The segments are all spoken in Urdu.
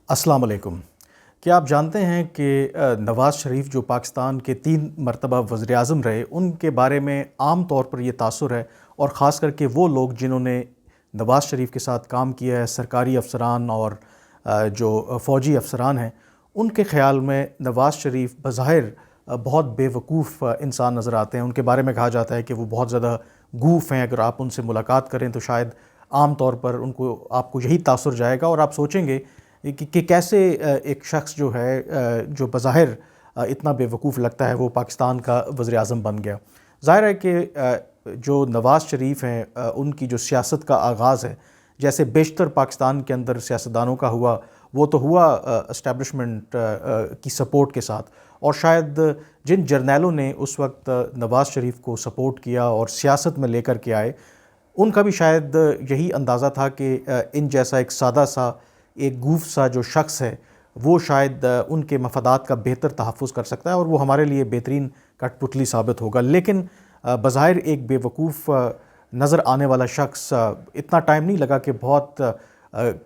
السلام علیکم۔ کیا آپ جانتے ہیں کہ نواز شریف جو پاکستان کے 3 مرتبہ وزیر اعظم رہے، ان کے بارے میں عام طور پر یہ تاثر ہے، اور خاص کر کے وہ لوگ جنہوں نے نواز شریف کے ساتھ کام کیا ہے، سرکاری افسران اور جو فوجی افسران ہیں، ان کے خیال میں نواز شریف بظاہر بہت بے وقوف انسان نظر آتے ہیں۔ ان کے بارے میں کہا جاتا ہے کہ وہ بہت زیادہ گوف ہیں۔ اگر آپ ان سے ملاقات کریں تو شاید عام طور پر آپ کو یہی تاثر جائے گا، اور آپ سوچیں گے کہ کیسے ایک شخص جو ہے جو بظاہر اتنا بے وقوف لگتا ہے وہ پاکستان کا وزیر اعظم بن گیا۔ ظاہر ہے کہ جو نواز شریف ہیں ان کی جو سیاست کا آغاز ہے، جیسے بیشتر پاکستان کے اندر سیاستدانوں کا ہوا، وہ تو ہوا اسٹیبلشمنٹ کی سپورٹ کے ساتھ، اور شاید جن جرنیلوں نے اس وقت نواز شریف کو سپورٹ کیا اور سیاست میں لے کر کے آئے، ان کا بھی شاید یہی اندازہ تھا کہ ان جیسا ایک سادہ سا ایک گوف سا جو شخص ہے وہ شاید ان کے مفادات کا بہتر تحفظ کر سکتا ہے، اور وہ ہمارے لیے بہترین کٹ پتلی ثابت ہوگا۔ لیکن بظاہر ایک بے وقوف نظر آنے والا شخص، اتنا ٹائم نہیں لگا کہ بہت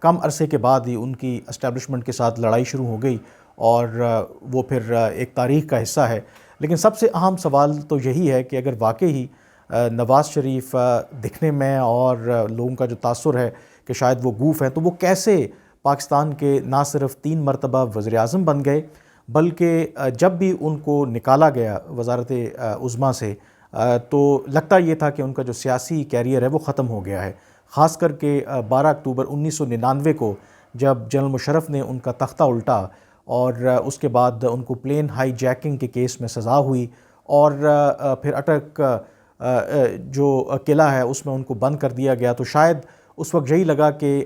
کم عرصے کے بعد ہی ان کی اسٹیبلشمنٹ کے ساتھ لڑائی شروع ہو گئی، اور وہ پھر ایک تاریخ کا حصہ ہے۔ لیکن سب سے اہم سوال تو یہی ہے کہ اگر واقعی نواز شریف دکھنے میں اور لوگوں کا جو تاثر ہے کہ شاید وہ گوف ہیں، تو وہ کیسے پاکستان کے نہ صرف 3 مرتبہ وزیر اعظم بن گئے، بلکہ جب بھی ان کو نکالا گیا وزارت عظمیٰ سے تو لگتا یہ تھا کہ ان کا جو سیاسی کیریئر ہے وہ ختم ہو گیا ہے۔ خاص کر کے 12 اکتوبر 1999 کو جب جنرل مشرف نے ان کا تختہ الٹا، اور اس کے بعد ان کو پلین ہائی جیکنگ کے کیس میں سزا ہوئی، اور پھر اٹک جو قلعہ ہے اس میں ان کو بند کر دیا گیا، تو شاید اس وقت یہی لگا کہ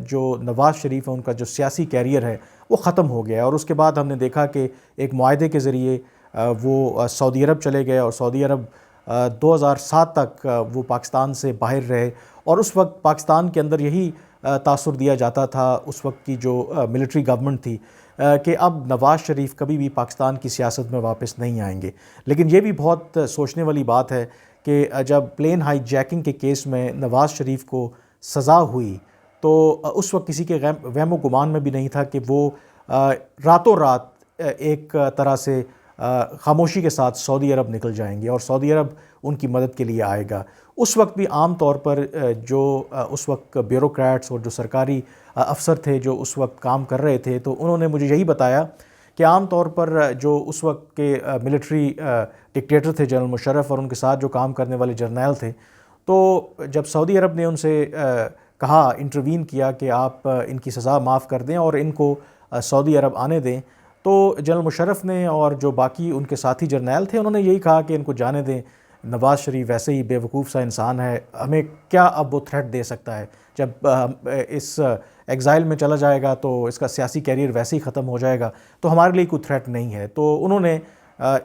جو نواز شریف ہے ان کا جو سیاسی کیریئر ہے وہ ختم ہو گیا۔ اور اس کے بعد ہم نے دیکھا کہ ایک معاہدے کے ذریعے وہ سعودی عرب چلے گئے، اور سعودی عرب 2007 تک وہ پاکستان سے باہر رہے، اور اس وقت پاکستان کے اندر یہی تاثر دیا جاتا تھا اس وقت کی جو ملٹری گورنمنٹ تھی کہ اب نواز شریف کبھی بھی پاکستان کی سیاست میں واپس نہیں آئیں گے۔ لیکن یہ بھی بہت سوچنے والی بات ہے کہ جب پلین ہائی جیکنگ کے کیس میں نواز شریف کو سزا ہوئی تو اس وقت کسی کے وہم و گمان میں بھی نہیں تھا کہ وہ راتوں رات ایک طرح سے خاموشی کے ساتھ سعودی عرب نکل جائیں گے، اور سعودی عرب ان کی مدد کے لیے آئے گا۔ اس وقت بھی عام طور پر جو اس وقت بیوروکریٹس اور جو سرکاری افسر تھے جو اس وقت کام کر رہے تھے، تو انہوں نے مجھے یہی بتایا کہ عام طور پر جو اس وقت کے ملٹری ڈکٹیٹر تھے جنرل مشرف، اور ان کے ساتھ جو کام کرنے والے جرنیل تھے، تو جب سعودی عرب نے ان سے کہا، انٹروین کیا کہ آپ ان کی سزا معاف کر دیں اور ان کو سعودی عرب آنے دیں، تو جنرل مشرف نے اور جو باقی ان کے ساتھی جرنیل تھے انہوں نے یہی کہا کہ ان کو جانے دیں، نواز شریف ویسے ہی بے وقوف سا انسان ہے، ہمیں کیا اب وہ تھریٹ دے سکتا ہے؟ جب اس ایگزائل میں چلا جائے گا تو اس کا سیاسی کیریئر ویسے ہی ختم ہو جائے گا، تو ہمارے لیے کوئی تھریٹ نہیں ہے۔ تو انہوں نے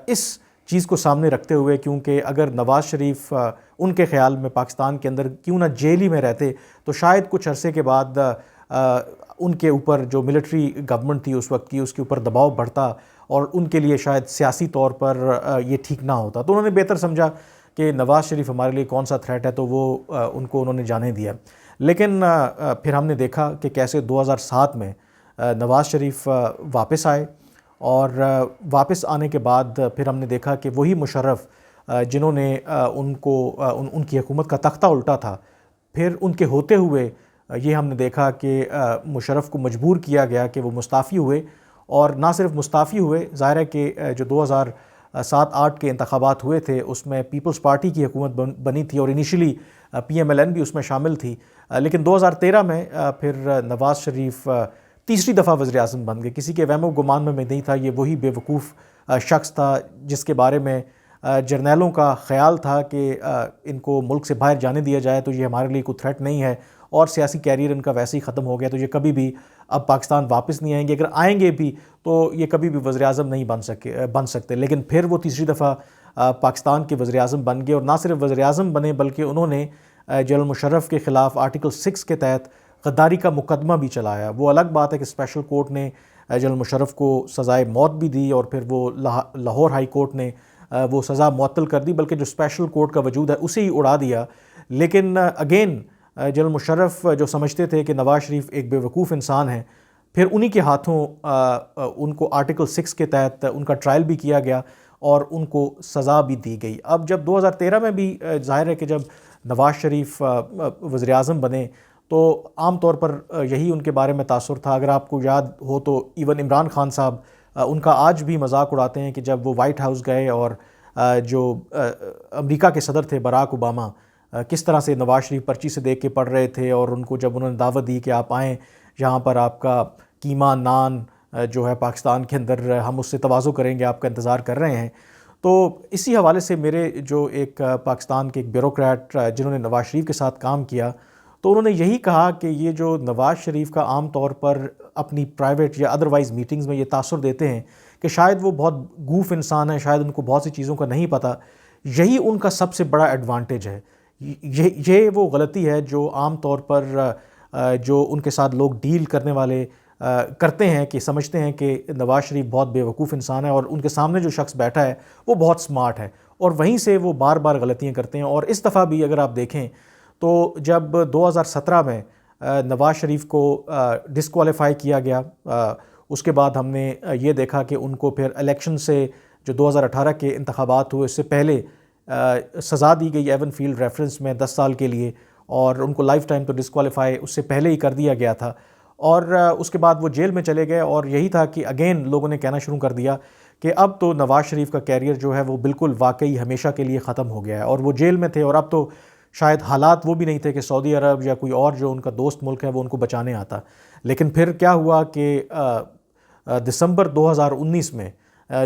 اس چیز کو سامنے رکھتے ہوئے، کیونکہ اگر نواز شریف ان کے خیال میں پاکستان کے اندر کیوں نہ جیل ہی میں رہتے، تو شاید کچھ عرصے کے بعد ان کے اوپر جو ملٹری گورنمنٹ تھی اس وقت کی، اس کے اوپر دباؤ بڑھتا، اور ان کے لیے شاید سیاسی طور پر یہ ٹھیک نہ ہوتا۔ تو انہوں نے بہتر سمجھا کہ نواز شریف ہمارے لیے کون سا تھریٹ ہے، تو وہ انہوں نے جانے دیا۔ لیکن پھر ہم نے دیکھا کہ کیسے 2007 میں نواز شریف واپس آئے، اور واپس آنے کے بعد پھر ہم نے دیکھا کہ وہی مشرف جنہوں نے ان کی حکومت کا تختہ الٹا تھا، پھر ان کے ہوتے ہوئے یہ ہم نے دیکھا کہ مشرف کو مجبور کیا گیا کہ وہ مستعفی ہوئے، اور نہ صرف مستعفی ہوئے، ظاہر ہے کہ جو 2007-8 کے انتخابات ہوئے تھے اس میں پیپلز پارٹی کی حکومت بنی تھی، اور initially P M L N بھی اس میں شامل تھی، لیکن 2013 میں پھر نواز شریف تیسری دفعہ وزیر اعظم بن گئے۔ کسی کے وہم و گمان میں نہیں تھا، یہ وہی بے وقوف شخص تھا جس کے بارے میں جرنیلوں کا خیال تھا کہ ان کو ملک سے باہر جانے دیا جائے تو یہ ہمارے لیے کوئی تھریٹ نہیں ہے، اور سیاسی کیریئر ان کا ویسے ہی ختم ہو گیا، تو یہ کبھی بھی اب پاکستان واپس نہیں آئیں گے، اگر آئیں گے بھی تو یہ کبھی بھی وزیر اعظم نہیں بن سکتے۔ لیکن پھر وہ تیسری دفعہ پاکستان کے وزیر اعظم بن گئے، اور نہ صرف وزیر اعظم بنے بلکہ انہوں نے جنرل مشرف کے خلاف آرٹیکل 6 کے تحت غداری کا مقدمہ بھی چلایا۔ وہ الگ بات ہے کہ اسپیشل کورٹ نے جنرل مشرف کو سزائے موت بھی دی، اور پھر وہ لاہور ہائی کورٹ نے وہ سزا معطل کر دی، بلکہ جو اسپیشل کورٹ کا وجود ہے اسے ہی اڑا دیا۔ لیکن اگین جنرل مشرف جو سمجھتے تھے کہ نواز شریف ایک بے وقوف انسان ہے، پھر انہی کے ہاتھوں ان کو آرٹیکل 6 کے تحت ان کا ٹرائل بھی کیا گیا اور ان کو سزا بھی دی گئی۔ اب جب 2013 میں بھی ظاہر ہے کہ جب نواز شریف وزیر اعظم بنے تو عام طور پر یہی ان کے بارے میں تاثر تھا۔ اگر آپ کو یاد ہو تو ایون عمران خان صاحب ان کا آج بھی مذاق اڑاتے ہیں کہ جب وہ وائٹ ہاؤس گئے اور جو امریکہ کے صدر تھے براک اوباما کس طرح سے نواز شریف پرچی سے دیکھ کے پڑھ رہے تھے، اور ان کو جب انہوں نے دعوت دی کہ آپ آئیں یہاں پر آپ کا قیمہ نان جو ہے پاکستان کے اندر ہم اس سے تواضع کریں گے، آپ کا انتظار کر رہے ہیں۔ تو اسی حوالے سے میرے جو ایک پاکستان کے ایک بیوروکریٹ جنہوں نے نواز شریف کے ساتھ کام کیا، تو انہوں نے یہی کہا کہ یہ جو نواز شریف کا عام طور پر اپنی پرائیویٹ یا ادروائز میٹنگز میں یہ تاثر دیتے ہیں کہ شاید وہ بہت گوف انسان ہیں، شاید ان کو بہت سی چیزوں کا نہیں پتہ، یہی ان کا سب سے بڑا ایڈوانٹیج ہے۔ یہ وہ غلطی ہے جو عام طور پر جو ان کے ساتھ لوگ ڈیل کرنے والے کرتے ہیں کہ سمجھتے ہیں کہ نواز شریف بہت بے وقوف انسان ہے اور ان کے سامنے جو شخص بیٹھا ہے وہ بہت سمارٹ ہے، اور وہیں سے وہ بار بار غلطیاں کرتے ہیں۔ اور اس دفعہ بھی اگر آپ دیکھیں تو جب 2017 میں نواز شریف کو ڈسکوالیفائی کیا گیا، اس کے بعد ہم نے یہ دیکھا کہ ان کو پھر الیکشن سے جو 2018 کے انتخابات ہوئے اس سے پہلے سزا دی گئی ایون فیلڈ ریفرنس میں 10 سال کے لیے، اور ان کو لائف ٹائم تو ڈسکوالیفائی اس سے پہلے ہی کر دیا گیا تھا، اور اس کے بعد وہ جیل میں چلے گئے۔ اور یہی تھا کہ اگین لوگوں نے کہنا شروع کر دیا کہ اب تو نواز شریف کا کیریئر جو ہے وہ بالکل واقعی ہمیشہ کے لیے ختم ہو گیا ہے، اور وہ جیل میں تھے، اور اب تو شاید حالات وہ بھی نہیں تھے کہ سعودی عرب یا کوئی اور جو ان کا دوست ملک ہے وہ ان کو بچانے آتا۔ لیکن پھر کیا ہوا کہ دسمبر 2019 میں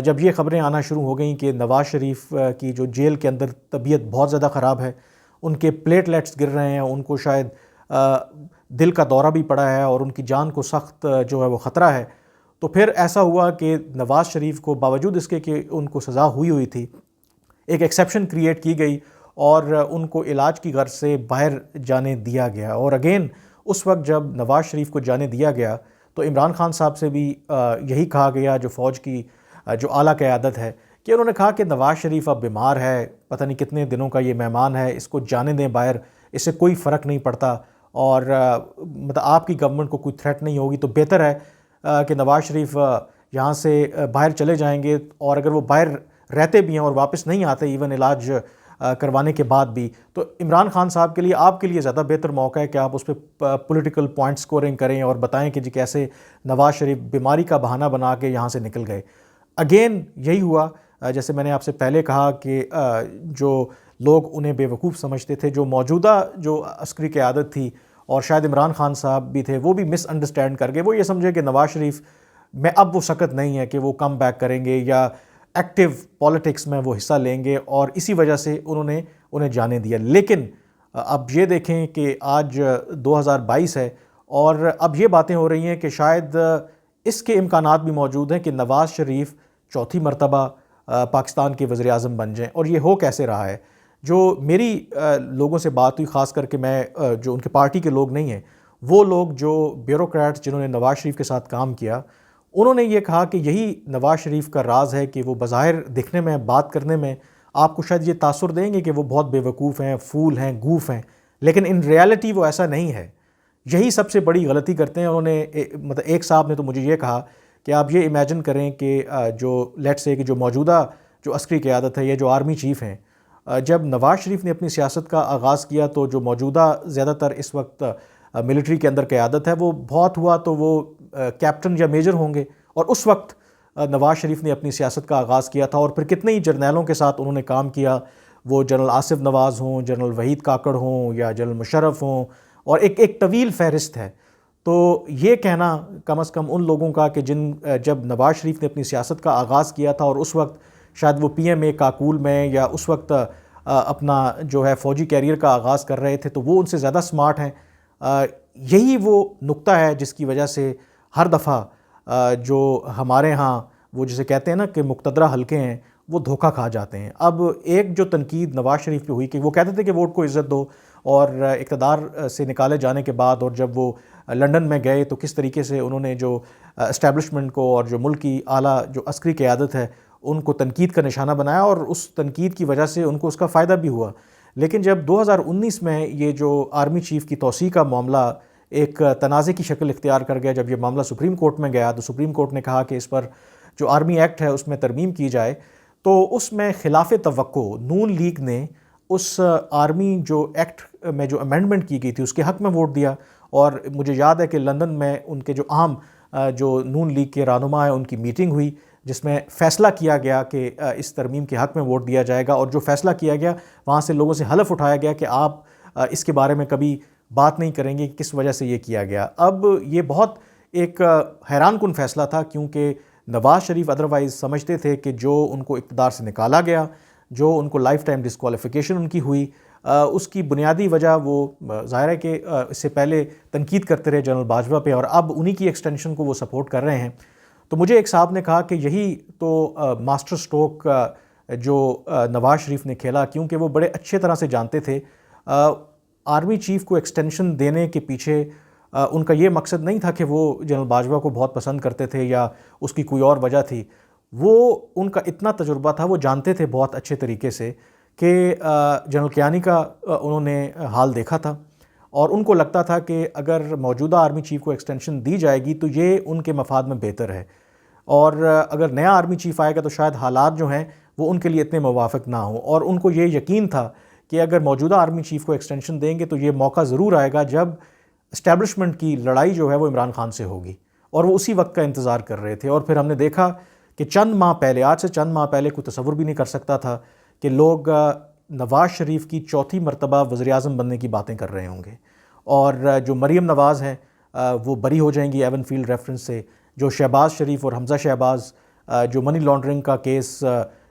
جب یہ خبریں آنا شروع ہو گئیں کہ نواز شریف کی جو جیل کے اندر طبیعت بہت زیادہ خراب ہے، ان کے پلیٹلیٹس گر رہے ہیں، ان کو شاید دل کا دورہ بھی پڑا ہے اور ان کی جان کو سخت جو ہے وہ خطرہ ہے، تو پھر ایسا ہوا کہ نواز شریف کو باوجود اس کے کہ ان کو سزا ہوئی تھی، ایک ایکسیپشن کریٹ کی گئی اور ان کو علاج کی غرض سے باہر جانے دیا گیا۔ اور اگین اس وقت جب نواز شریف کو جانے دیا گیا تو عمران خان صاحب سے بھی یہی کہا گیا، جو فوج کی جو اعلیٰ قیادت ہے، کہ انہوں نے کہا کہ نواز شریف اب بیمار ہے، پتہ نہیں کتنے دنوں کا یہ مہمان ہے، اس کو جانے دیں باہر، اس سے کوئی فرق نہیں پڑتا، اور مطلب آپ کی گورنمنٹ کو کوئی تھریٹ نہیں ہوگی، تو بہتر ہے کہ نواز شریف یہاں سے باہر چلے جائیں گے، اور اگر وہ باہر رہتے بھی ہیں اور واپس نہیں آتے ایون علاج کروانے کے بعد بھی، تو عمران خان صاحب کے لیے آپ کے لیے زیادہ بہتر موقع ہے کہ آپ اس پہ پولیٹیکل پوائنٹ سکورنگ کریں اور بتائیں کہ جی کیسے نواز شریف بیماری کا بہانہ بنا کے یہاں سے نکل گئے۔ اگین یہی ہوا، جیسے میں نے آپ سے پہلے کہا کہ جو لوگ انہیں بے وقوف سمجھتے تھے، جو موجودہ جو عسکری قیادت تھی اور شاید عمران خان صاحب بھی تھے، وہ بھی مس انڈرسٹینڈ کر گئے، وہ یہ سمجھے کہ نواز شریف میں اب وہ سکت نہیں ہے کہ وہ کم بیک کریں گے یا ایکٹیو پالیٹکس میں وہ حصہ لیں گے، اور اسی وجہ سے انہوں نے انہیں جانے دیا۔ لیکن اب یہ دیکھیں کہ آج 2022 ہے اور اب یہ باتیں ہو رہی ہیں کہ شاید اس کے امکانات بھی موجود ہیں کہ نواز شریف چوتھی مرتبہ پاکستان کے وزیر اعظم بن جائیں۔ اور یہ ہو کیسے رہا ہے؟ جو میری لوگوں سے بات ہوئی، خاص کر کے میں جو ان کے پارٹی کے لوگ نہیں ہیں، وہ لوگ جو بیوروکریٹس جنہوں نے نواز شریف کے ساتھ کام کیا، انہوں نے یہ کہا کہ یہی نواز شریف کا راز ہے کہ وہ بظاہر دکھنے میں، بات کرنے میں آپ کو شاید یہ تاثر دیں گے کہ وہ بہت بے وقوف ہیں، فول ہیں، گوف ہیں، لیکن ان ریالٹی وہ ایسا نہیں ہے۔ یہی سب سے بڑی غلطی کرتے ہیں۔ انہوں نے مطلب ایک صاحب نے تو مجھے یہ کہا کہ آپ یہ امیجن کریں کہ جو لیٹ سے کہ جو موجودہ جو عسکری قیادت ہے، یہ جو آرمی چیف ہیں، جب نواز شریف نے اپنی سیاست کا آغاز کیا تو جو موجودہ زیادہ تر اس وقت ملٹری کے اندر قیادت ہے، وہ بہت ہوا تو وہ کیپٹن یا میجر ہوں گے، اور اس وقت نواز شریف نے اپنی سیاست کا آغاز کیا تھا، اور پھر کتنے ہی جرنیلوں کے ساتھ انہوں نے کام کیا، وہ جنرل آصف نواز ہوں، جنرل وحید کاکڑ ہوں یا جنرل مشرف ہوں، اور ایک طویل فہرست ہے۔ تو یہ کہنا کم از کم ان لوگوں کا کہ جب نواز شریف نے اپنی سیاست کا آغاز کیا تھا اور اس وقت شاید وہ پی ایم اے کاکول میں یا اس وقت اپنا جو ہے فوجی کیریئر کا آغاز کر رہے تھے، تو وہ ان سے زیادہ سمارٹ ہیں، یہی وہ نقطہ ہے جس کی وجہ سے ہر دفعہ جو ہمارے ہاں وہ جسے کہتے ہیں نا کہ مقتدرہ حلقے ہیں، وہ دھوکہ کھا جاتے ہیں۔ اب ایک جو تنقید نواز شریف پہ ہوئی کہ وہ کہتے تھے کہ ووٹ کو عزت دو، اور اقتدار سے نکالے جانے کے بعد اور جب وہ لنڈن میں گئے تو کس طریقے سے انہوں نے جو اسٹیبلشمنٹ کو اور جو ملک کی اعلیٰ جو عسکری قیادت ہے ان کو تنقید کا نشانہ بنایا، اور اس تنقید کی وجہ سے ان کو اس کا فائدہ بھی ہوا۔ لیکن جب 2019 میں یہ جو آرمی چیف کی توسیع کا معاملہ ایک تنازع کی شکل اختیار کر گیا. جب یہ معاملہ سپریم کورٹ میں گیا تو سپریم کورٹ نے کہا کہ اس پر جو آرمی ایکٹ ہے اس میں ترمیم کی جائے. تو اس میں خلاف توقع نون لیگ نے اس آرمی جو ایکٹ میں جو امینڈمنٹ کی گئی تھی اس کے حق میں ووٹ دیا. اور مجھے یاد ہے کہ لندن میں ان کے جو عام جو نون لیگ کے رہنما ہیں ان کی میٹنگ ہوئی جس میں فیصلہ کیا گیا کہ اس ترمیم کے حق میں ووٹ دیا جائے گا. اور جو فیصلہ کیا گیا وہاں سے لوگوں سے حلف اٹھایا گیا کہ آپ اس کے بارے میں کبھی بات نہیں کریں گے کہ کس وجہ سے یہ کیا گیا. اب یہ بہت ایک حیران کن فیصلہ تھا کیونکہ نواز شریف ادروائز سمجھتے تھے کہ جو ان کو اقتدار سے نکالا گیا، جو ان کو لائف ٹائم ڈسکوالیفیکیشن ان کی ہوئی، اس کی بنیادی وجہ وہ ظاہر ہے کہ اس سے پہلے تنقید کرتے رہے جنرل باجوہ پہ اور اب انہی کی ایکسٹینشن کو وہ سپورٹ کر رہے ہیں. تو مجھے ایک صاحب نے کہا کہ یہی تو ماسٹر سٹروک جو نواز شریف نے کھیلا، کیونکہ وہ بڑے اچھے طرح سے جانتے تھے آرمی چیف کو ایکسٹینشن دینے کے پیچھے ان کا یہ مقصد نہیں تھا کہ وہ جنرل باجوہ کو بہت پسند کرتے تھے یا اس کی کوئی اور وجہ تھی. وہ ان کا اتنا تجربہ تھا، وہ جانتے تھے بہت اچھے طریقے سے کہ جنرل کیانی کا انہوں نے حال دیکھا تھا اور ان کو لگتا تھا کہ اگر موجودہ آرمی چیف کو ایکسٹینشن دی جائے گی تو یہ ان کے مفاد میں بہتر ہے، اور اگر نیا آرمی چیف آئے گا تو شاید حالات جو ہیں وہ ان کے لیے اتنے موافق نہ ہوں. اور ان کو یہ یقین تھا کہ اگر موجودہ آرمی چیف کو ایکسٹینشن دیں گے تو یہ موقع ضرور آئے گا جب اسٹیبلشمنٹ کی لڑائی جو ہے وہ عمران خان سے ہوگی، اور وہ اسی وقت کا انتظار کر رہے تھے. اور پھر ہم نے دیکھا کہ چند ماہ پہلے، آج سے چند ماہ پہلے کوئی تصور بھی نہیں کر سکتا تھا کہ لوگ نواز شریف کی چوتھی مرتبہ وزیر اعظم بننے کی باتیں کر رہے ہوں گے، اور جو مریم نواز ہیں وہ بری ہو جائیں گی ایون فیلڈ ریفرنس سے. جو شہباز شریف اور حمزہ شہباز جو منی لانڈرنگ کا کیس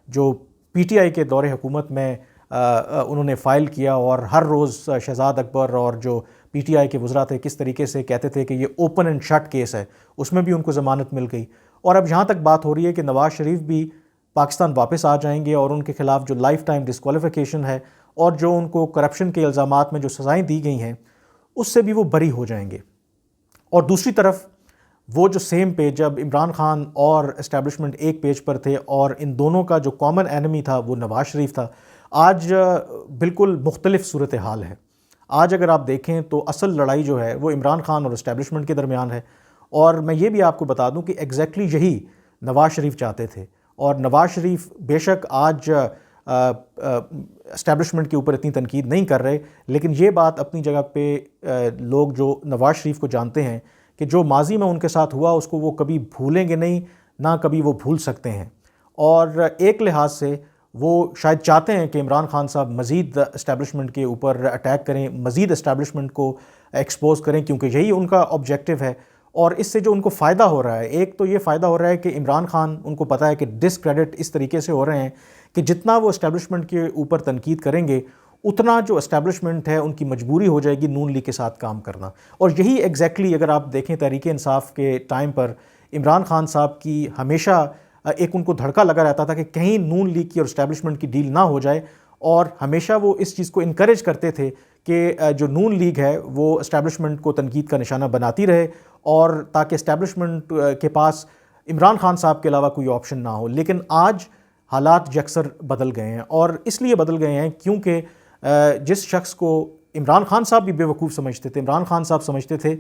جو پی ٹی آئی کے دور حکومت میں انہوں نے فائل کیا، اور ہر روز شہزاد اکبر اور جو پی ٹی آئی کے وزراء تھے کس طریقے سے کہتے تھے کہ یہ اوپن اینڈ شٹ کیس ہے، اس میں بھی ان کو ضمانت مل گئی. اور اب یہاں تک بات ہو رہی ہے کہ نواز شریف بھی پاکستان واپس آ جائیں گے اور ان کے خلاف جو لائف ٹائم ڈسکوالیفیکیشن ہے اور جو ان کو کرپشن کے الزامات میں جو سزائیں دی گئی ہیں اس سے بھی وہ بری ہو جائیں گے. اور دوسری طرف وہ جو سیم پیج، جب عمران خان اور اسٹیبلشمنٹ ایک پیج پر تھے اور ان دونوں کا جو کامن اینمی تھا وہ نواز شریف تھا، آج بالکل مختلف صورتحال ہے. آج اگر آپ دیکھیں تو اصل لڑائی جو ہے وہ عمران خان اور اسٹیبلشمنٹ کے درمیان ہے. اور میں یہ بھی آپ کو بتا دوں کہ ایگزیکٹلی یہی نواز شریف چاہتے تھے، اور نواز شریف بے شک آج اسٹیبلشمنٹ کے اوپر اتنی تنقید نہیں کر رہے، لیکن یہ بات اپنی جگہ پہ لوگ جو نواز شریف کو جانتے ہیں کہ جو ماضی میں ان کے ساتھ ہوا اس کو وہ کبھی بھولیں گے نہیں، نہ کبھی وہ بھول سکتے ہیں. اور ایک لحاظ سے وہ شاید چاہتے ہیں کہ عمران خان صاحب مزید اسٹیبلشمنٹ کے اوپر اٹیک کریں، مزید اسٹیبلشمنٹ کو ایکسپوز کریں، کیونکہ یہی ان کا آبجیکٹو ہے. اور اس سے جو ان کو فائدہ ہو رہا ہے، ایک تو یہ فائدہ ہو رہا ہے کہ عمران خان ان کو پتہ ہے کہ ڈسکریڈٹ اس طریقے سے ہو رہے ہیں کہ جتنا وہ اسٹیبلشمنٹ کے اوپر تنقید کریں گے اتنا جو اسٹیبلشمنٹ ہے ان کی مجبوری ہو جائے گی نون لیگ کے ساتھ کام کرنا. اور یہی ایگزیکٹلی اگر آپ دیکھیں تحریک انصاف کے ٹائم پر عمران خان صاحب کی ہمیشہ ایک ان کو دھڑکا لگا رہتا تھا کہ کہیں نون لیگ کی اور اسٹیبلشمنٹ کی ڈیل نہ ہو جائے، اور ہمیشہ وہ اس چیز کو انکریج کرتے تھے کہ جو نون لیگ ہے وہ اسٹیبلشمنٹ کو تنقید کا نشانہ بناتی رہے، اور تاکہ اسٹیبلشمنٹ کے پاس عمران خان صاحب کے علاوہ کوئی آپشن نہ ہو. لیکن آج حالات یکسر بدل گئے ہیں، اور اس لیے بدل گئے ہیں کیونکہ جس شخص کو عمران خان صاحب بھی بے وقوف سمجھتے تھے، عمران خان صاحب سمجھتے تھے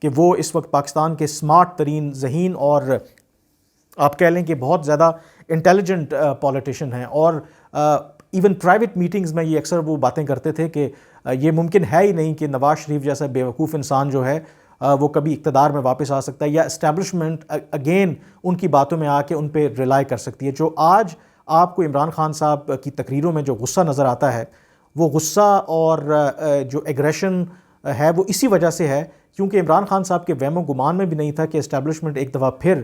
کہ وہ اس وقت پاکستان کے سمارٹ ترین، ذہین اور آپ کہہ لیں کہ بہت زیادہ انٹیلیجنٹ پولیٹیشین ہیں، اور ایون پرائیویٹ میٹنگز میں یہ اکثر وہ باتیں کرتے تھے کہ یہ ممکن ہے ہی نہیں کہ نواز شریف جیسا بے وقوف انسان جو ہے وہ کبھی اقتدار میں واپس آ سکتا ہے، یا اسٹیبلشمنٹ اگین ان کی باتوں میں آ کے ان پہ ریلائی کر سکتی ہے. جو آج آپ کو عمران خان صاحب کی تقریروں میں جو غصہ نظر آتا ہے، وہ غصہ اور جو ایگریشن ہے وہ اسی وجہ سے ہے کیونکہ عمران خان صاحب کے وہم و گمان میں بھی نہیں تھا کہ اسٹیبلشمنٹ ایک دفعہ پھر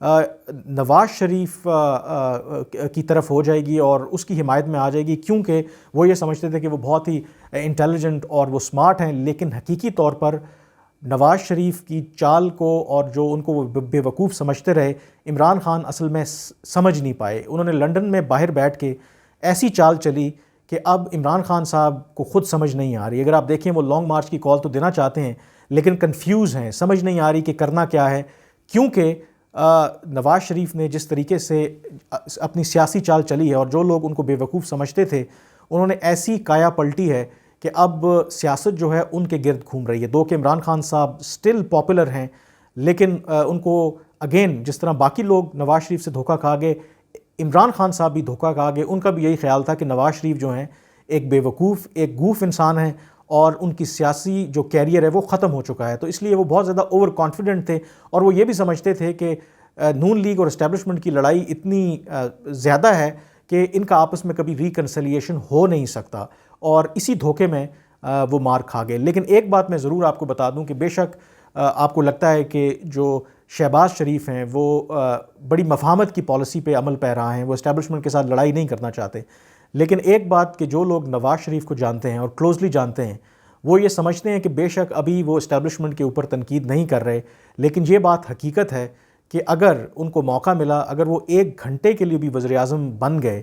نواز شریف کی طرف ہو جائے گی اور اس کی حمایت میں آ جائے گی، کیونکہ وہ یہ سمجھتے تھے کہ وہ بہت ہی انٹیلیجنٹ اور وہ سمارٹ ہیں. لیکن حقیقی طور پر نواز شریف کی چال کو اور جو ان کو وہ بے وقوف سمجھتے رہے، عمران خان اصل میں سمجھ نہیں پائے. انہوں نے لندن میں باہر بیٹھ کے ایسی چال چلی کہ اب عمران خان صاحب کو خود سمجھ نہیں آ رہی. اگر آپ دیکھیں وہ لانگ مارچ کی کال تو دینا چاہتے ہیں لیکن کنفیوز ہیں، سمجھ نہیں آ رہی کہ کرنا کیا ہے، کیونکہ نواز شریف نے جس طریقے سے اپنی سیاسی چال چلی ہے اور جو لوگ ان کو بے وقوف سمجھتے تھے انہوں نے ایسی کایا پلٹی ہے کہ اب سیاست جو ہے ان کے گرد گھوم رہی ہے. دو کہ عمران خان صاحب سٹل پاپولر ہیں، لیکن ان کو اگین جس طرح باقی لوگ نواز شریف سے دھوکہ کھا گئے، عمران خان صاحب بھی دھوکہ کھا گئے. ان کا بھی یہی خیال تھا کہ نواز شریف جو ہیں ایک بے وقوف، ایک گوف انسان ہیں اور ان کی سیاسی جو کیریئر ہے وہ ختم ہو چکا ہے. تو اس لیے وہ بہت زیادہ اوور کانفیڈنٹ تھے اور وہ یہ بھی سمجھتے تھے کہ نون لیگ اور اسٹیبلشمنٹ کی لڑائی اتنی زیادہ ہے کہ ان کا آپس میں کبھی ریکنسیلیشن ہو نہیں سکتا، اور اسی دھوکے میں وہ مار کھا گئے. لیکن ایک بات میں ضرور آپ کو بتا دوں کہ بے شک آپ کو لگتا ہے کہ جو شہباز شریف ہیں وہ بڑی مفاہمت کی پالیسی پہ عمل پیرا ہیں، وہ اسٹیبلشمنٹ کے ساتھ لڑائی نہیں کرنا چاہتے. لیکن ایک بات کہ جو لوگ نواز شریف کو جانتے ہیں اور کلوزلی جانتے ہیں وہ یہ سمجھتے ہیں کہ بے شک ابھی وہ اسٹیبلشمنٹ کے اوپر تنقید نہیں کر رہے، لیکن یہ بات حقیقت ہے کہ اگر ان کو موقع ملا، اگر وہ 1 گھنٹے کے لیے بھی وزیر اعظم بن گئے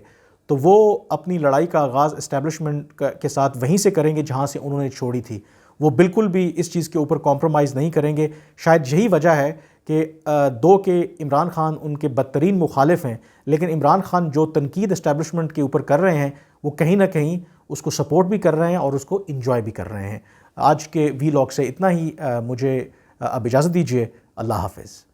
تو وہ اپنی لڑائی کا آغاز اسٹیبلشمنٹ کے ساتھ وہیں سے کریں گے جہاں سے انہوں نے چھوڑی تھی. وہ بالکل بھی اس چیز کے اوپر کمپرومائز نہیں کریں گے. شاید یہی وجہ ہے کہ دو کہ عمران خان ان کے بدترین مخالف ہیں، لیکن عمران خان جو تنقید اسٹیبلشمنٹ کے اوپر کر رہے ہیں وہ کہیں نہ کہیں اس کو سپورٹ بھی کر رہے ہیں اور اس کو انجوائے بھی کر رہے ہیں. آج کے وی لاگ سے اتنا ہی. مجھے اب اجازت دیجیے. اللہ حافظ.